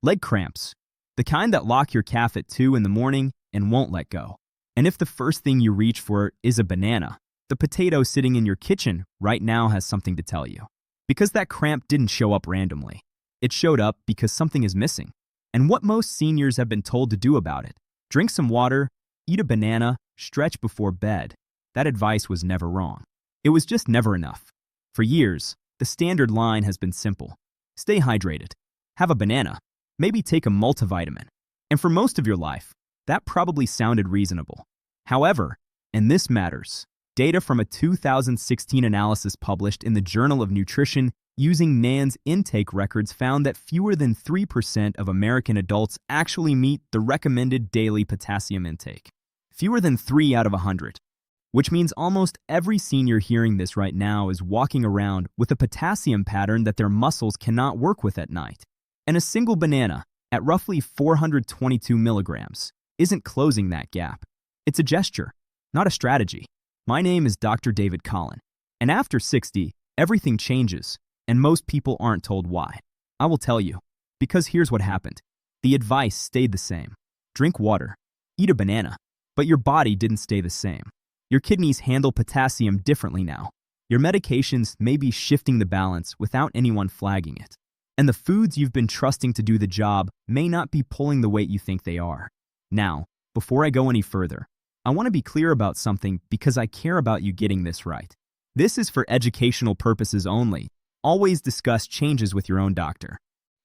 Leg cramps, the kind that lock your calf at 2 in the morning and won't let go. And if the first thing you reach for is a banana, the potato sitting in your kitchen right now has something to tell you. Because that cramp didn't show up randomly. It showed up because something is missing. And what most seniors have been told to do about it: drink some water, eat a banana, stretch before bed. That advice was never wrong. It was just never enough. For years, the standard line has been simple: stay hydrated, have a banana, maybe take a multivitamin. And for most of your life, that probably sounded reasonable. However, and this matters, data from a 2016 analysis published in the Journal of Nutrition using NAN's intake records found that fewer than 3% of American adults actually meet the recommended daily potassium intake. Fewer than 3 out of 100. Which means almost every senior hearing this right now is walking around with a potassium pattern that their muscles cannot work with at night. And a single banana, at roughly 422 milligrams, isn't closing that gap. It's a gesture, not a strategy. My name is Dr. David Collin, and after 60, everything changes, and most people aren't told why. I will tell you, because here's what happened. The advice stayed the same. Drink water, eat a banana, but your body didn't stay the same. Your kidneys handle potassium differently now. Your medications may be shifting the balance without anyone flagging it. And the foods you've been trusting to do the job may not be pulling the weight you think they are. Now, before I go any further, I want to be clear about something because I care about you getting this right. This is for educational purposes only. Always discuss changes with your own doctor.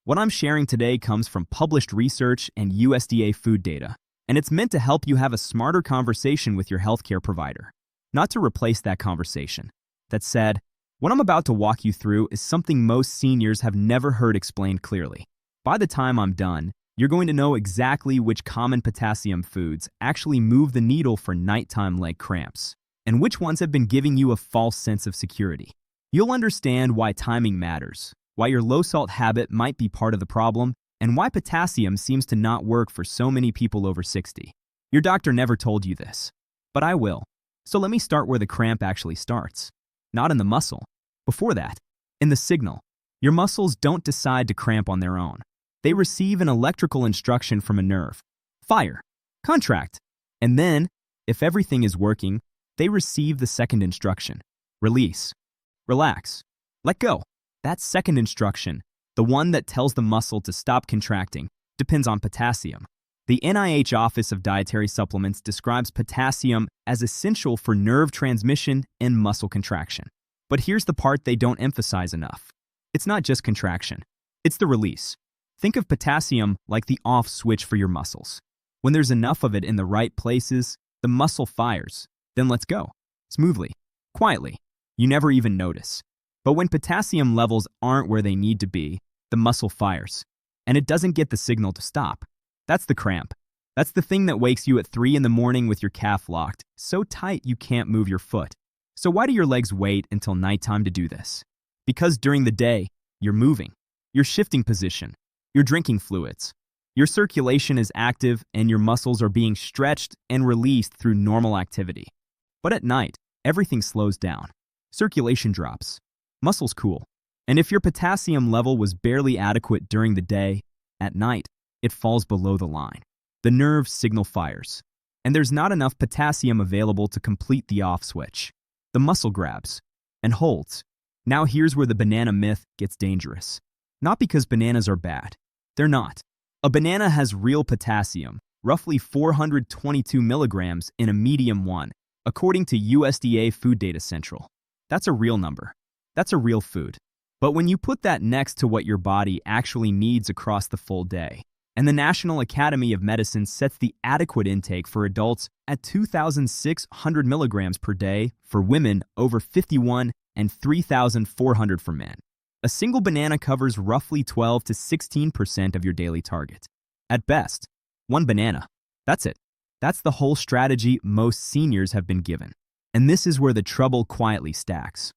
What I'm sharing today comes from published research and USDA food data, and it's meant to help you have a smarter conversation with your healthcare provider, not to replace that conversation. That said, what I'm about to walk you through is something most seniors have never heard explained clearly. By the time I'm done, you're going to know exactly which common potassium foods actually move the needle for nighttime leg cramps, and which ones have been giving you a false sense of security. You'll understand why timing matters, why your low-salt habit might be part of the problem, and why potassium seems to not work for so many people over 60. Your doctor never told you this, but I will. So let me start where the cramp actually starts. Not in the muscle. Before that, in the signal. Your muscles don't decide to cramp on their own. They receive an electrical instruction from a nerve. Fire. Contract. And then, if everything is working, they receive the second instruction. Release. Relax. Let go. That second instruction, the one that tells the muscle to stop contracting, depends on potassium. The NIH Office of Dietary Supplements describes potassium as essential for nerve transmission and muscle contraction. But here's the part they don't emphasize enough. It's not just contraction. It's the release. Think of potassium like the off switch for your muscles. When there's enough of it in the right places, the muscle fires. Then let's go. Smoothly. Quietly. You never even notice. But when potassium levels aren't where they need to be, the muscle fires. And it doesn't get the signal to stop. That's the cramp. That's the thing that wakes you at 3 in the morning with your calf locked, so tight you can't move your foot. So why do your legs wait until nighttime to do this? Because during the day, you're moving. You're shifting position. You're drinking fluids. Your circulation is active and your muscles are being stretched and released through normal activity. But at night, everything slows down. Circulation drops. Muscles cool. And if your potassium level was barely adequate during the day, at night, it falls below the line. The nerve signal fires. And there's not enough potassium available to complete the off switch. The muscle grabs and holds. Now here's where the banana myth gets dangerous. Not because bananas are bad. They're not. A banana has real potassium, roughly 422 milligrams in a medium one, according to USDA FoodData Central. That's a real number. That's a real food. But when you put that next to what your body actually needs across the full day, and the National Academy of Medicine sets the adequate intake for adults at 2,600 milligrams per day for women over 51 and 3,400 for men. A single banana covers roughly 12 to 16% of your daily target. At best, one banana. That's it. That's the whole strategy most seniors have been given. And this is where the trouble quietly stacks.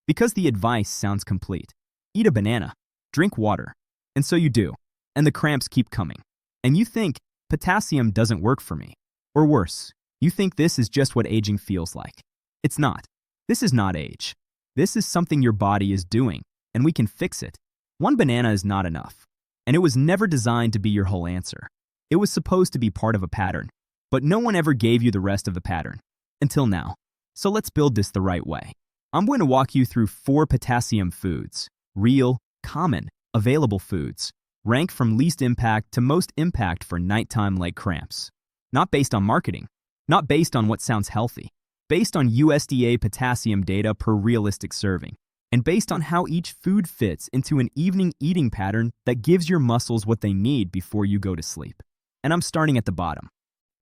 Because the advice sounds complete. Eat a banana. Drink water. And so you do. And the cramps keep coming. And you think, potassium doesn't work for me. Or worse, you think this is just what aging feels like. It's not. This is not age. This is something your body is doing, and we can fix it. One banana is not enough. And it was never designed to be your whole answer. It was supposed to be part of a pattern, but no one ever gave you the rest of the pattern. Until now. So let's build this the right way. I'm going to walk you through 4 potassium foods, real, common, available foods, ranked from least impact to most impact for nighttime leg cramps. Not based on marketing, not based on what sounds healthy, based on USDA potassium data per realistic serving, and based on how each food fits into an evening eating pattern that gives your muscles what they need before you go to sleep. And I'm starting at the bottom,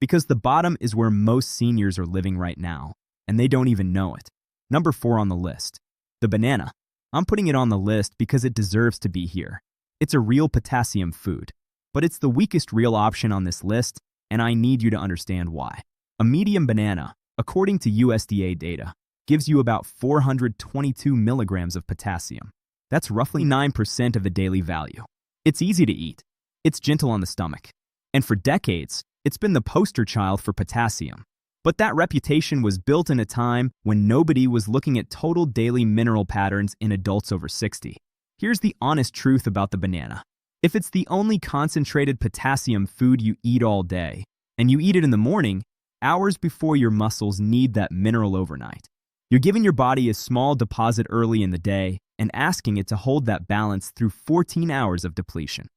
because the bottom is where most seniors are living right now, and they don't even know it. Number 4 on the list, the banana. I'm putting it on the list because it deserves to be here. It's a real potassium food, but it's the weakest real option on this list, and I need you to understand why. A medium banana, according to USDA data, gives you about 422 milligrams of potassium. That's roughly 9% of the daily value. It's easy to eat. It's gentle on the stomach. And for decades, it's been the poster child for potassium. But that reputation was built in a time when nobody was looking at total daily mineral patterns in adults over 60. Here's the honest truth about the banana. If it's the only concentrated potassium food you eat all day, and you eat it in the morning, hours before your muscles need that mineral overnight, you're giving your body a small deposit early in the day and asking it to hold that balance through 14 hours of depletion.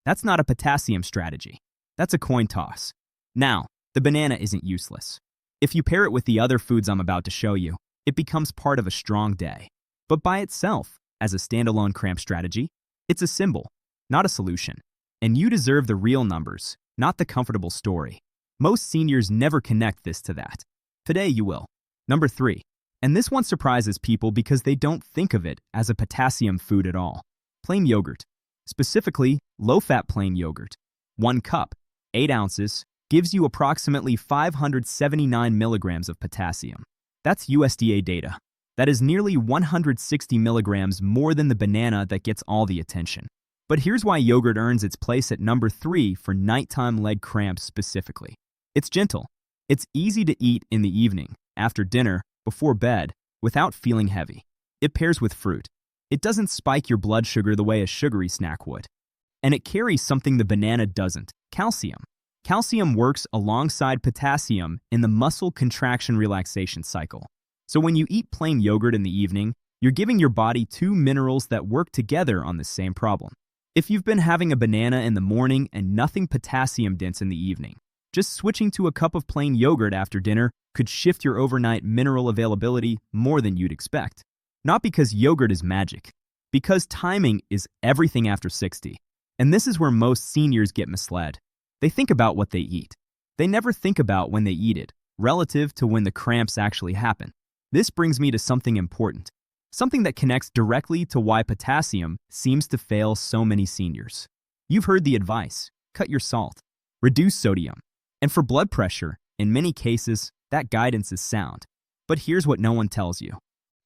That's not a potassium strategy. That's a coin toss. Now, the banana isn't useless. If you pair it with the other foods I'm about to show you, it becomes part of a strong day. But by itself, as a standalone cramp strategy, it's a symbol, not a solution. And you deserve the real numbers, not the comfortable story. Most seniors never connect this to that. Today you will. Number 3. And this one surprises people because they don't think of it as a potassium food at all. Plain yogurt. Specifically, low-fat plain yogurt. 1 cup, 8 ounces, gives you approximately 579 milligrams of potassium. That's USDA data. That is nearly 160 milligrams more than the banana that gets all the attention. But here's why yogurt earns its place at number 3 for nighttime leg cramps specifically. It's gentle. It's easy to eat in the evening, after dinner, before bed, without feeling heavy. It pairs with fruit. It doesn't spike your blood sugar the way a sugary snack would. And it carries something the banana doesn't, calcium. Calcium works alongside potassium in the muscle contraction relaxation cycle. So when you eat plain yogurt in the evening, you're giving your body 2 minerals that work together on the same problem. If you've been having a banana in the morning and nothing potassium dense in the evening, just switching to a cup of plain yogurt after dinner could shift your overnight mineral availability more than you'd expect. Not because yogurt is magic, because timing is everything after 60. And this is where most seniors get misled. They think about what they eat. They never think about when they eat it, relative to when the cramps actually happen. This brings me to something important, something that connects directly to why potassium seems to fail so many seniors. You've heard the advice: cut your salt, reduce sodium. And for blood pressure, in many cases, that guidance is sound. But here's what no one tells you.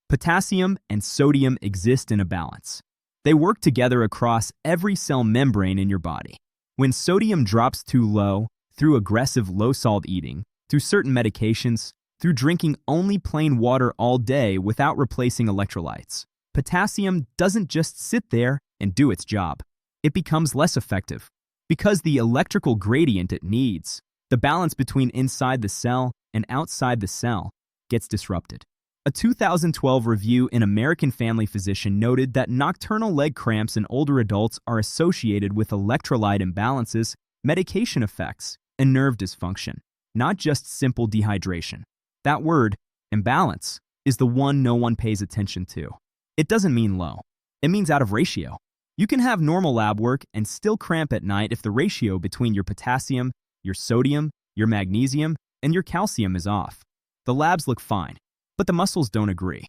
Potassium and sodium exist in a balance. They work together across every cell membrane in your body. When sodium drops too low, through aggressive low-salt eating, through certain medications, through drinking only plain water all day without replacing electrolytes, potassium doesn't just sit there and do its job. It becomes less effective because the electrical gradient it needs, the balance between inside the cell and outside the cell, gets disrupted. A 2012 review in American Family Physician noted that nocturnal leg cramps in older adults are associated with electrolyte imbalances, medication effects, and nerve dysfunction, not just simple dehydration. That word, imbalance, is the one no one pays attention to. It doesn't mean low. It means out of ratio. You can have normal lab work and still cramp at night if the ratio between your potassium, your sodium, your magnesium, and your calcium is off. The labs look fine, but the muscles don't agree.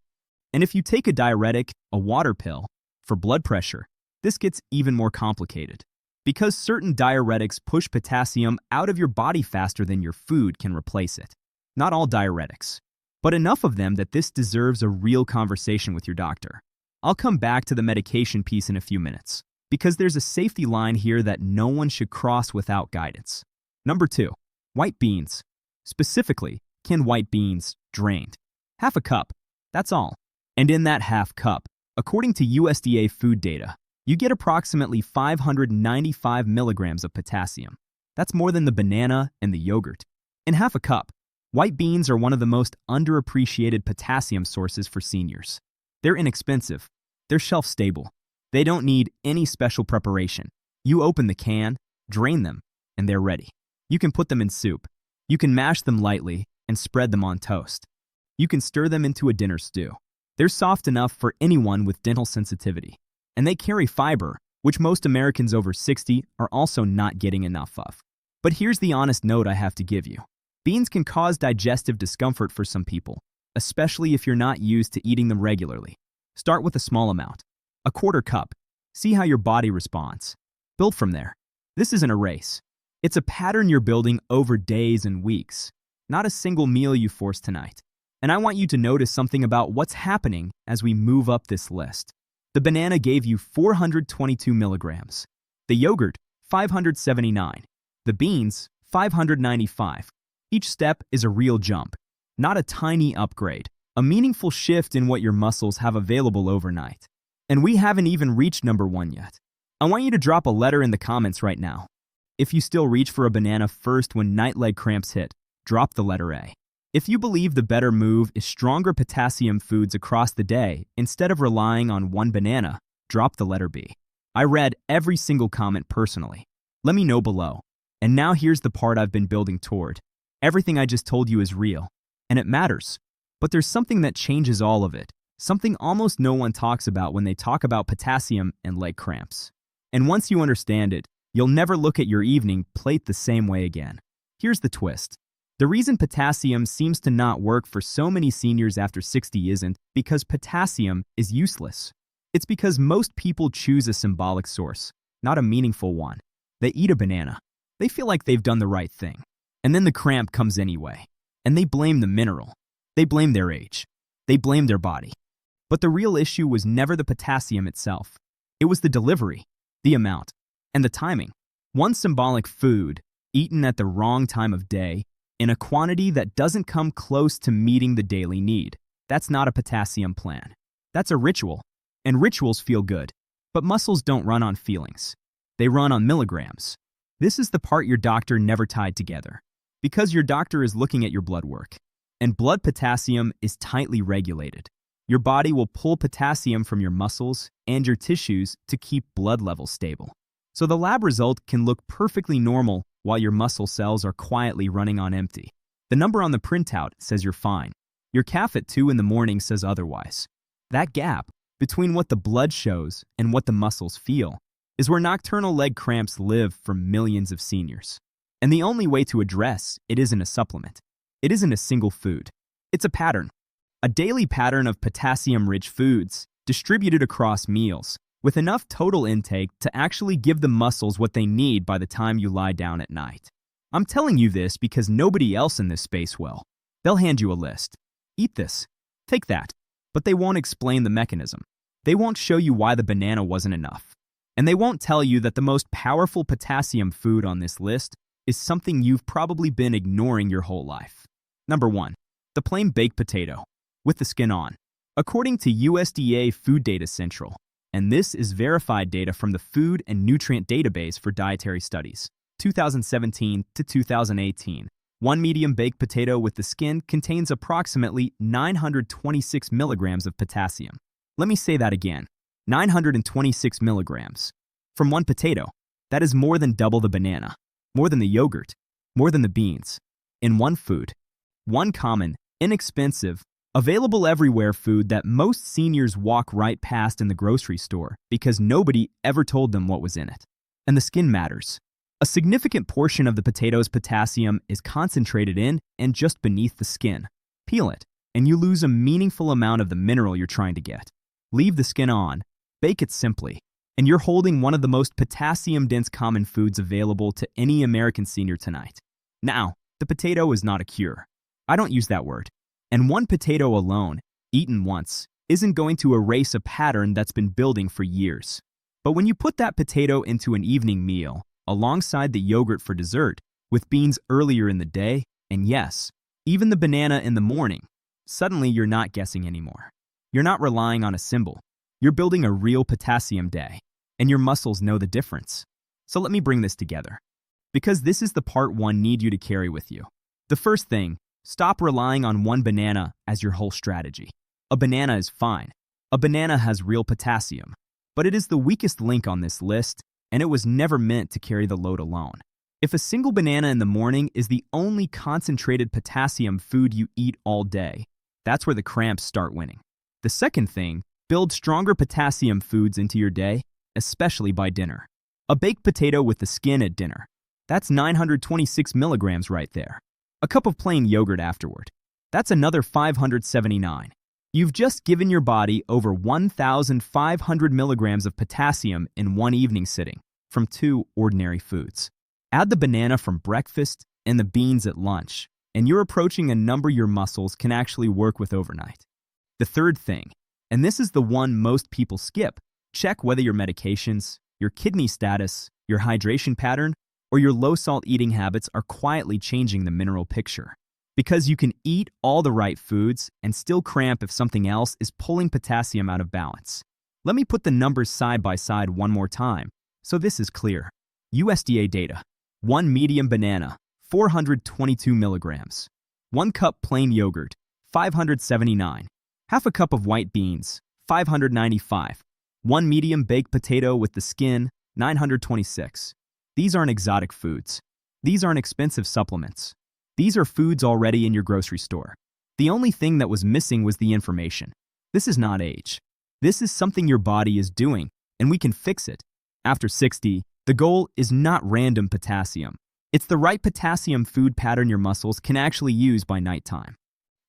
And if you take a diuretic, a water pill, for blood pressure, this gets even more complicated. Because certain diuretics push potassium out of your body faster than your food can replace it. Not all diuretics, but enough of them that this deserves a real conversation with your doctor. I'll come back to the medication piece in a few minutes, because there's a safety line here that no one should cross without guidance. Number 2, white beans. Specifically, canned white beans, drained. Half a cup, that's all. And in that half cup, according to USDA food data, you get approximately 595 milligrams of potassium. That's more than the banana and the yogurt. In half a cup, white beans are one of the most underappreciated potassium sources for seniors. They're inexpensive. They're shelf-stable. They don't need any special preparation. You open the can, drain them, and they're ready. You can put them in soup. You can mash them lightly and spread them on toast. You can stir them into a dinner stew. They're soft enough for anyone with dental sensitivity. And they carry fiber, which most Americans over 60 are also not getting enough of. But here's the honest note I have to give you. Beans can cause digestive discomfort for some people, especially if you're not used to eating them regularly. Start with a small amount, a quarter cup. See how your body responds. Build from there. This isn't a race. It's a pattern you're building over days and weeks, not a single meal you force tonight. And I want you to notice something about what's happening as we move up this list. The banana gave you 422 milligrams. The yogurt, 579. The beans, 595. Each step is a real jump, not a tiny upgrade, a meaningful shift in what your muscles have available overnight. And we haven't even reached number 1 yet. I want you to drop a letter in the comments right now. If you still reach for a banana first when night leg cramps hit, drop the letter A. If you believe the better move is stronger potassium foods across the day instead of relying on one banana, drop the letter B. I read every single comment personally. Let me know below. And now here's the part I've been building toward. Everything I just told you is real, and it matters. But there's something that changes all of it, something almost no one talks about when they talk about potassium and leg cramps. And once you understand it, you'll never look at your evening plate the same way again. Here's the twist. The reason potassium seems to not work for so many seniors after 60 isn't because potassium is useless. It's because most people choose a symbolic source, not a meaningful one. They eat a banana. They feel like they've done the right thing. And then the cramp comes anyway. And they blame the mineral. They blame their age. They blame their body. But the real issue was never the potassium itself. It was the delivery, the amount, and the timing. One symbolic food, eaten at the wrong time of day, in a quantity that doesn't come close to meeting the daily need. That's not a potassium plan. That's a ritual. And rituals feel good. But muscles don't run on feelings. They run on milligrams. This is the part your doctor never tied together. Because your doctor is looking at your blood work. And blood potassium is tightly regulated. Your body will pull potassium from your muscles and your tissues to keep blood levels stable. So the lab result can look perfectly normal while your muscle cells are quietly running on empty. The number on the printout says you're fine. Your calf at 2 in the morning says otherwise. That gap between what the blood shows and what the muscles feel is where nocturnal leg cramps live for millions of seniors. And the only way to address it isn't a supplement. It isn't a single food. It's a pattern. A daily pattern of potassium-rich foods distributed across meals, with enough total intake to actually give the muscles what they need by the time you lie down at night. I'm telling you this because nobody else in this space will. They'll hand you a list. Eat this. Take that. But they won't explain the mechanism. They won't show you why the banana wasn't enough. And they won't tell you that the most powerful potassium food on this list is something you've probably been ignoring your whole life. Number 1. The plain baked potato, with the skin on. According to USDA FoodData Central, and this is verified data from the Food and Nutrient Database for Dietary Studies, 2017 to 2018. One medium baked potato with the skin contains approximately 926 milligrams of potassium. Let me say that again, 926 milligrams. From one potato, that is more than double the banana, more than the yogurt, more than the beans. In one food, one common, inexpensive, available everywhere food that most seniors walk right past in the grocery store because nobody ever told them what was in it. And the skin matters. A significant portion of the potato's potassium is concentrated in and just beneath the skin. Peel it, and you lose a meaningful amount of the mineral you're trying to get. Leave the skin on, bake it simply, and you're holding one of the most potassium-dense common foods available to any American senior tonight. Now, the potato is not a cure. I don't use that word. And one potato alone, eaten once, isn't going to erase a pattern that's been building for years. But when you put that potato into an evening meal, alongside the yogurt for dessert, with beans earlier in the day, and yes, even the banana in the morning, suddenly you're not guessing anymore. You're not relying on a symbol. You're building a real potassium day. and your muscles know the difference. So let me bring this together, because this is the part one need you to carry with you. The first thing, stop relying on one banana as your whole strategy. A banana is fine. A banana has real potassium, but it is the weakest link on this list, and it was never meant to carry the load alone. If a single banana in the morning is the only concentrated potassium food you eat all day, that's where the cramps start winning. The second thing, build stronger potassium foods into your day, especially by dinner. A baked potato with the skin at dinner. That's 926 milligrams right there. A cup of plain yogurt afterward. That's another 579. You've just given your body over 1,500 milligrams of potassium in one evening sitting from 2 ordinary foods. Add the banana from breakfast and the beans at lunch, and you're approaching a number your muscles can actually work with overnight. The third thing, and this is the one most people skip, check whether your medications, your kidney status, your hydration pattern, or your low-salt eating habits are quietly changing the mineral picture. Because you can eat all the right foods and still cramp if something else is pulling potassium out of balance. Let me put the numbers side by side one more time, so this is clear. USDA data. 1 medium banana, 422 milligrams. 1 cup plain yogurt, 579. Half a cup of white beans, 595. 1 medium baked potato with the skin, 926. These aren't exotic foods. These aren't expensive supplements. These are foods already in your grocery store. The only thing that was missing was the information. This is not age. This is something your body is doing, and we can fix it. After 60, the goal is not random potassium. It's the right potassium food pattern your muscles can actually use by nighttime.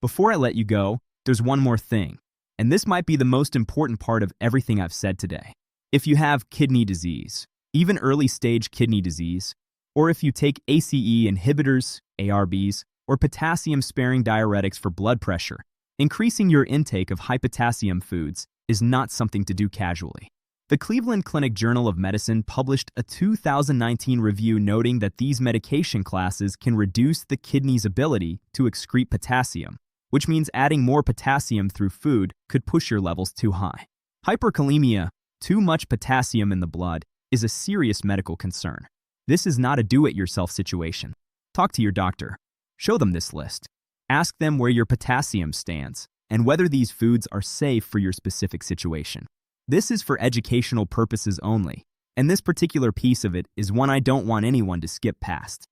Before I let you go, there's one more thing, and this might be the most important part of everything I've said today. If you have kidney disease, even early-stage kidney disease, or if you take ACE inhibitors, ARBs, or potassium-sparing diuretics for blood pressure, increasing your intake of high-potassium foods is not something to do casually. The Cleveland Clinic Journal of Medicine published a 2019 review noting that these medication classes can reduce the kidney's ability to excrete potassium, which means adding more potassium through food could push your levels too high. Hyperkalemia, too much potassium in the blood, is a serious medical concern. This is not a do-it-yourself situation. Talk to your doctor. Show them this list. Ask them where your potassium stands and whether these foods are safe for your specific situation. This is for educational purposes only, and this particular piece of it is one I don't want anyone to skip past.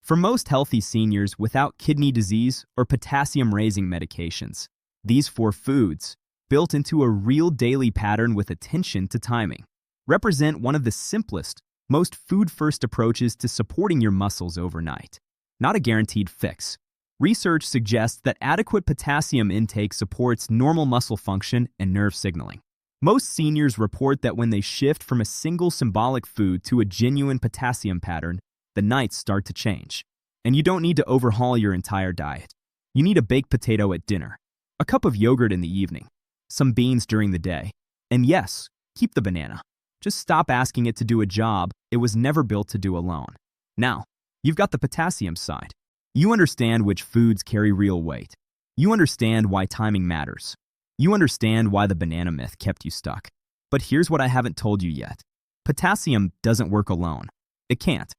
For most healthy seniors without kidney disease or potassium-raising medications, these 4 foods, built into a real daily pattern with attention to timing, represent one of the simplest, most food-first approaches to supporting your muscles overnight. Not a guaranteed fix. Research suggests that adequate potassium intake supports normal muscle function and nerve signaling. Most seniors report that when they shift from a single symbolic food to a genuine potassium pattern, the nights start to change. And you don't need to overhaul your entire diet. You need a baked potato at dinner, a cup of yogurt in the evening, some beans during the day, and yes, keep the banana. Just stop asking it to do a job it was never built to do alone. Now, you've got the potassium side. You understand which foods carry real weight. You understand why timing matters. You understand why the banana myth kept you stuck. But here's what I haven't told you yet. Potassium doesn't work alone. It can't.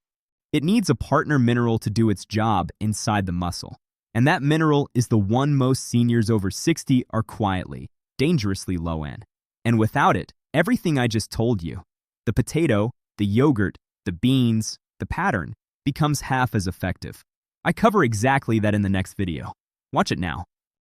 It needs a partner mineral to do its job inside the muscle. And that mineral is the one most seniors over 60 are quietly, dangerously low in. And without it, everything I just told you, the potato, the yogurt, the beans, the pattern, becomes half as effective. I cover exactly that in the next video. Watch it now.